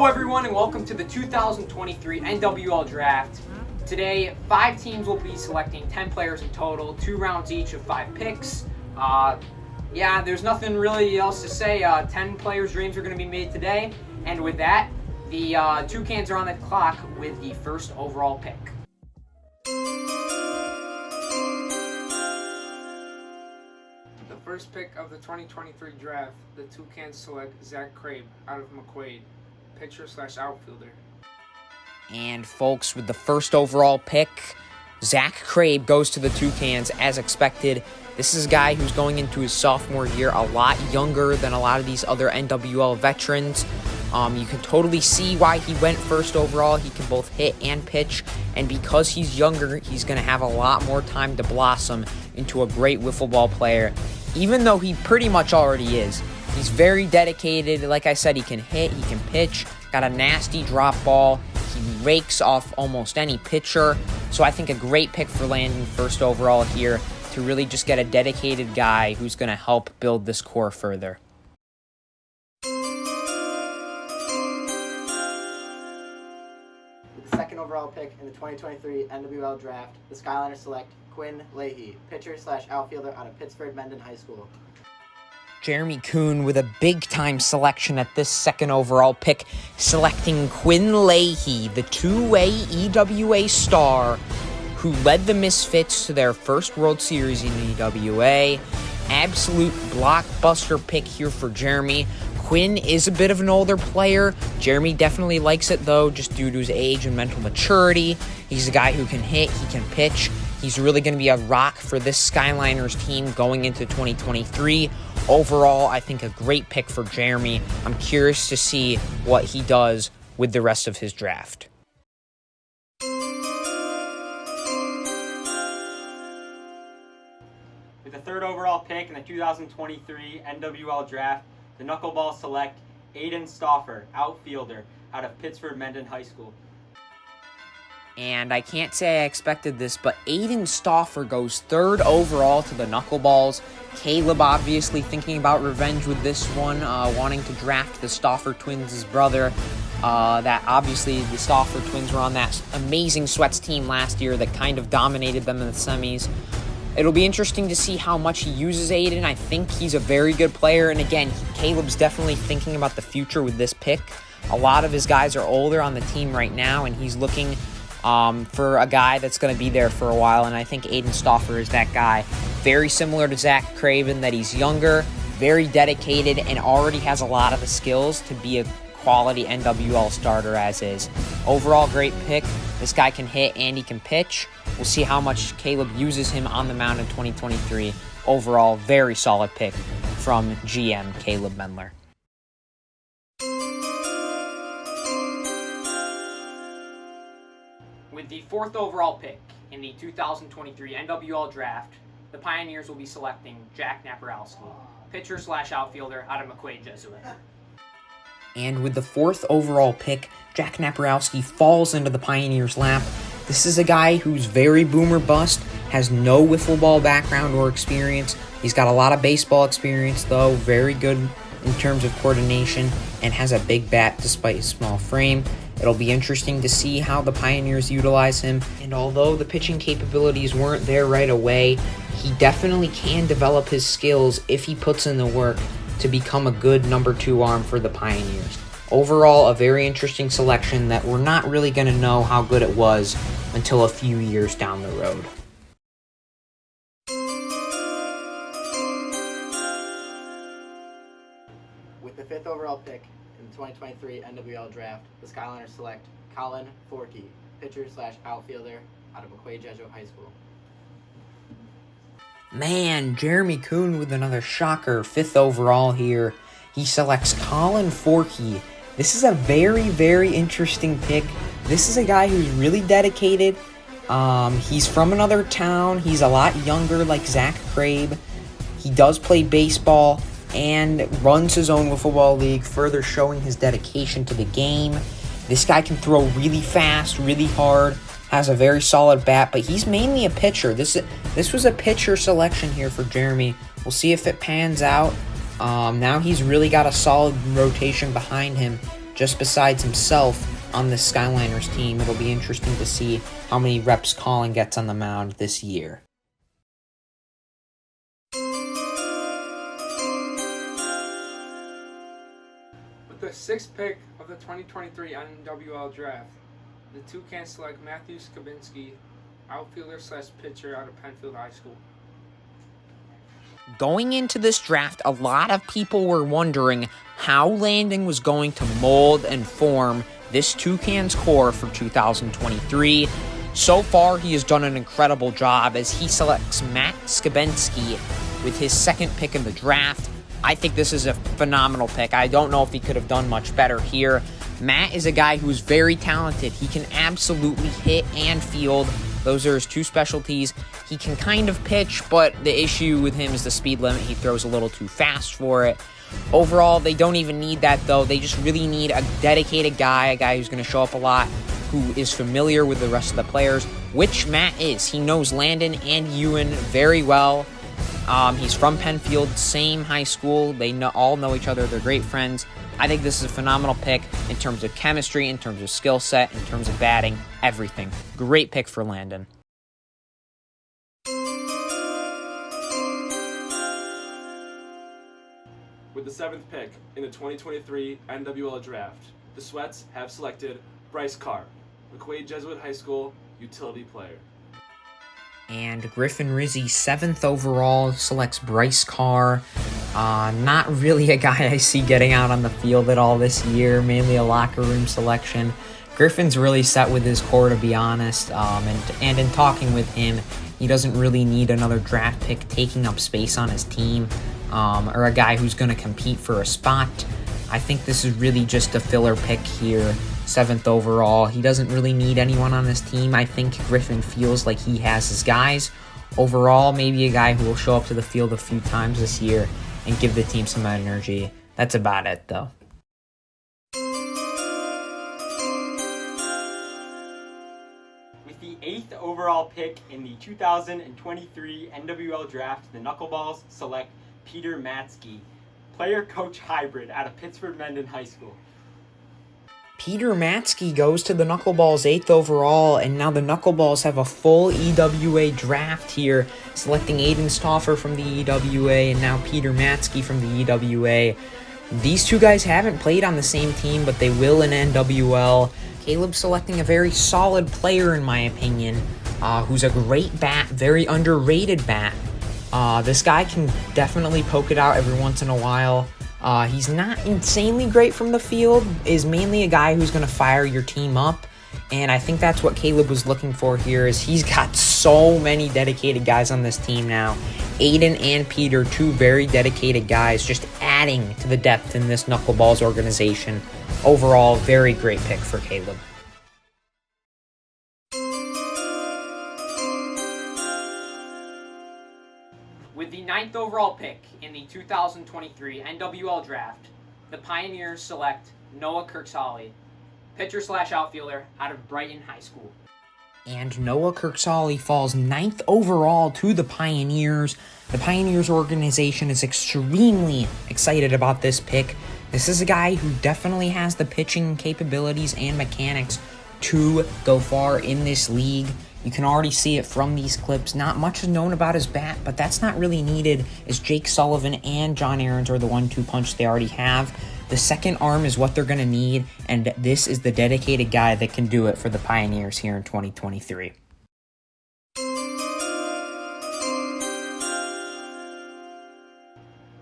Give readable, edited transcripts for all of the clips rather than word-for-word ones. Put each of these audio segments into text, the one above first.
Hello everyone and welcome to the 2023 NWL Draft. Today, 5 teams will be selecting 10 players in total, 2 rounds each of 5 picks. There's nothing really else to say. 10 players' dreams are going to be made today. And with that, the Toucans are on the clock with the first overall pick. The first pick of the 2023 draft, the Toucans select Zach Crabbe out of McQuaid, pitcher/outfielder. And folks, with the first overall pick, Zach Crabbe goes to the Toucans as expected. This is a guy who's going into his sophomore year, a lot younger than a lot of these other NWL veterans. You can totally see why he went first overall. He can both hit and pitch, and because he's younger, he's going to have a lot more time to blossom into a great wiffle ball player, even though he pretty much already is. He's very dedicated. Like I said, he can hit, he can pitch, got a nasty drop ball. He rakes off almost any pitcher. So I think a great pick for landing first overall here to really just get a dedicated guy who's going to help build this core further. With the second overall pick in the 2023 NWL Draft, the Skyliners select Quinn Leahy, pitcher/outfielder out of Pittsford-Mendon High School. Jeremy Kuhn with a big-time selection at this second overall pick, selecting Quinn Leahy, the two-way EWA star who led the Misfits to their first World Series in EWA. Absolute blockbuster pick here for Jeremy. Quinn is a bit of an older player. Jeremy definitely likes it, though, just due to his age and mental maturity. He's a guy who can hit, he can pitch. He's really going to be a rock for this Skyliners team going into 2023. Overall, I think a great pick for Jeremy. I'm curious to see what he does with the rest of his draft. With the third overall pick in the 2023 NWL Draft, the Knuckleballs select Aiden Stauffer, outfielder out of Pittsford-Mendon High School. And I can't say I expected this, but Aiden Stauffer goes third overall to the Knuckleballs. Caleb obviously thinking about revenge with this one, wanting to draft the Stauffer twins' brother. That obviously the Stauffer twins were on that amazing Sweats team last year that kind of dominated them in the semis. It'll be interesting to see how much he uses Aiden. I think he's a very good player, and again, Caleb's definitely thinking about the future with this pick. A lot of his guys are older on the team right now, and he's looking for a guy that's going to be there for a while, and I think Aiden Stauffer is that guy. Very similar to Zach Crabbe in that he's younger, very dedicated, and already has a lot of the skills to be a quality NWL starter as is. Overall, great pick. This guy can hit and he can pitch. We'll see how much Caleb uses him on the mound in 2023. Overall, very solid pick from GM Caleb Mendler. With the fourth overall pick in the 2023 NWL Draft, the Pioneers will be selecting Jack Naparowski, pitcher/outfielder out of McQuaid Jesuit. And with the fourth overall pick, Jack Naparowski falls into the Pioneers' lap. This is a guy who's very boomer bust, has no wiffle ball background or experience. He's got a lot of baseball experience, though, very good in terms of coordination, and has a big bat despite his small frame. It'll be interesting to see how the Pioneers utilize him, and although the pitching capabilities weren't there right away, he definitely can develop his skills if he puts in the work to become a good number 2 arm for the Pioneers. Overall, a very interesting selection that we're not really going to know how good it was until a few years down the road. With the fifth overall pick in the 2023 NWL Draft, the Skyliners select Colin Forkey, pitcher/outfielder out of McQuaid Jesuit High School. Man, Jeremy Kuhn with another shocker, 5th overall here. He selects Colin Forkey. This is a very, very interesting pick. This is a guy who's really dedicated. He's from another town. He's a lot younger, like Zach Crabbe. He does play baseball and runs his own wiffle ball league, further showing his dedication to the game. This guy can throw really fast, really hard, has a very solid bat, but he's mainly a pitcher. This was a pitcher selection here for Jeremy. We'll see if it pans out. Now he's really got a solid rotation behind him, just besides himself on the Skyliners team. It'll be interesting to see how many reps Colin gets on the mound this year. With the 6th pick of the 2023 NWL Draft, the Toucans select Matthew Scabenski, outfielder/pitcher out of Penfield High School. Going into this draft, a lot of people were wondering how Landon was going to mold and form this Toucans core for 2023. So far, he has done an incredible job as he selects Matt Scabenski with his 2nd pick in the draft. I think this is a phenomenal pick. I don't know if he could have done much better here. Matt is a guy who's very talented. He can absolutely hit and field. Those are his 2 specialties. He can kind of pitch, but the issue with him is the speed limit. He throws a little too fast for it. Overall, they don't even need that, though. They just really need a dedicated guy, a guy who's going to show up a lot, who is familiar with the rest of the players, which Matt is. He knows Landon and Ewan very well. He's from Penfield, same high school. They all know each other. They're great friends. I think this is a phenomenal pick in terms of chemistry, in terms of skill set, in terms of batting, everything. Great pick for Landon. With the 7th pick in the 2023 NWL Draft, the Sweats have selected Bryce Carr, McQuaid Jesuit High School utility player. And Griffin Rizzi, 7th overall, selects Bryce Carr. Not really a guy I see getting out on the field at all this year, mainly a locker room selection. Griffin's really set with his core, to be honest, and in talking with him, he doesn't really need another draft pick taking up space on his team, or a guy who's going to compete for a spot. I think this is really just a filler pick here, 7th overall. He doesn't really need anyone on his team. I think Griffin feels like he has his guys. Overall, maybe a guy who will show up to the field a few times this year and give the team some energy. That's about it, though. With the 8th overall pick in the 2023 NWL Draft, the Knuckleballs select Peter Matsky, player-coach hybrid out of Pittsford Mendon High School. Peter Matsky goes to the Knuckleballs 8th overall, and now the Knuckleballs have a full EWA draft here, selecting Aiden Stauffer from the EWA and now Peter Matsky from the EWA. These 2 guys haven't played on the same team, but they will in NWL. Caleb selecting a very solid player, in my opinion, who's a great bat, very underrated bat. This guy can definitely poke it out every once in a while. He's not insanely great from the field, is mainly a guy who's going to fire your team up, and I think that's what Caleb was looking for here, is he's got so many dedicated guys on this team now. Aiden and Peter, 2 very dedicated guys, just adding to the depth in this Knuckleballs organization. Overall, very great pick for Caleb. With the 9th overall pick in the 2023 NWL Draft, the Pioneers select Noah Kirksally, pitcher/outfielder out of Brighton High School. And Noah Kirksally falls 9th overall to the Pioneers. The Pioneers organization is extremely excited about this pick. This is a guy who definitely has the pitching capabilities and mechanics to go far in this league. You can already see it from these clips. Not much is known about his bat, but that's not really needed, as Jake Sullivan and John Aarons are the 1-2 punch they already have. The second arm is what they're going to need, and this is the dedicated guy that can do it for the Pioneers here in 2023.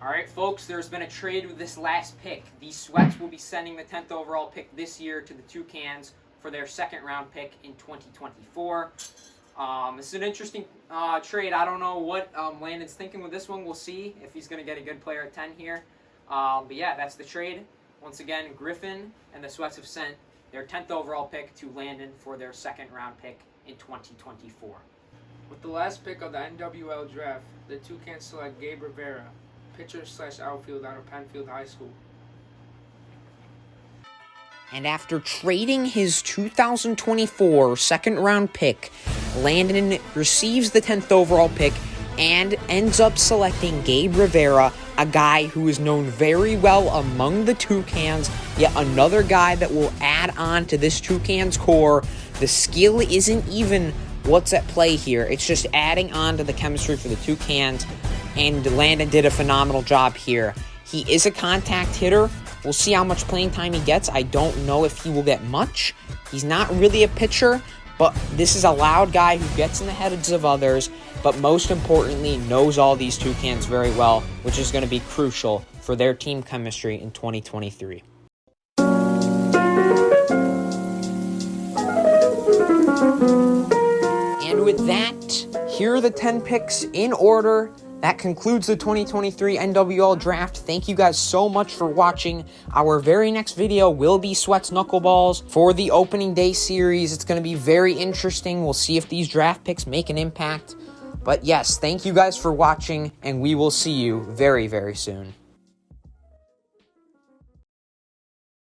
All right, folks, there's been a trade with this last pick. The Sweats will be sending the 10th overall pick this year to the Toucans for their 2nd round pick in 2024. This is an interesting trade. I don't know what Landon's thinking with this one. We'll see if he's going to get a good player at 10 here. But yeah, that's the trade. Once again, Griffin and the Sweats have sent their 10th overall pick to Landon for their 2nd round pick in 2024. With the last pick of the NWL Draft, the Toucans select Gabe Rivera, pitcher/outfield out of Penfield High School. And after trading his 2024 second-round pick, Landon receives the 10th overall pick and ends up selecting Gabe Rivera, a guy who is known very well among the Toucans, yet another guy that will add on to this Toucans core. The skill isn't even what's at play here. It's just adding on to the chemistry for the Toucans, and Landon did a phenomenal job here. He is a contact hitter. We'll see how much playing time he gets. I don't know if he will get much. He's not really a pitcher, but this is a loud guy who gets in the heads of others, but most importantly, knows all these Toucans very well, which is going to be crucial for their team chemistry in 2023. And with that, here are the 10 picks in order. That concludes the 2023 NWL Draft. Thank you guys so much for watching. Our very next video will be Sweats Knuckleballs for the opening day series. It's going to be very interesting. We'll see if these draft picks make an impact. But yes, thank you guys for watching, and we will see you very, very soon.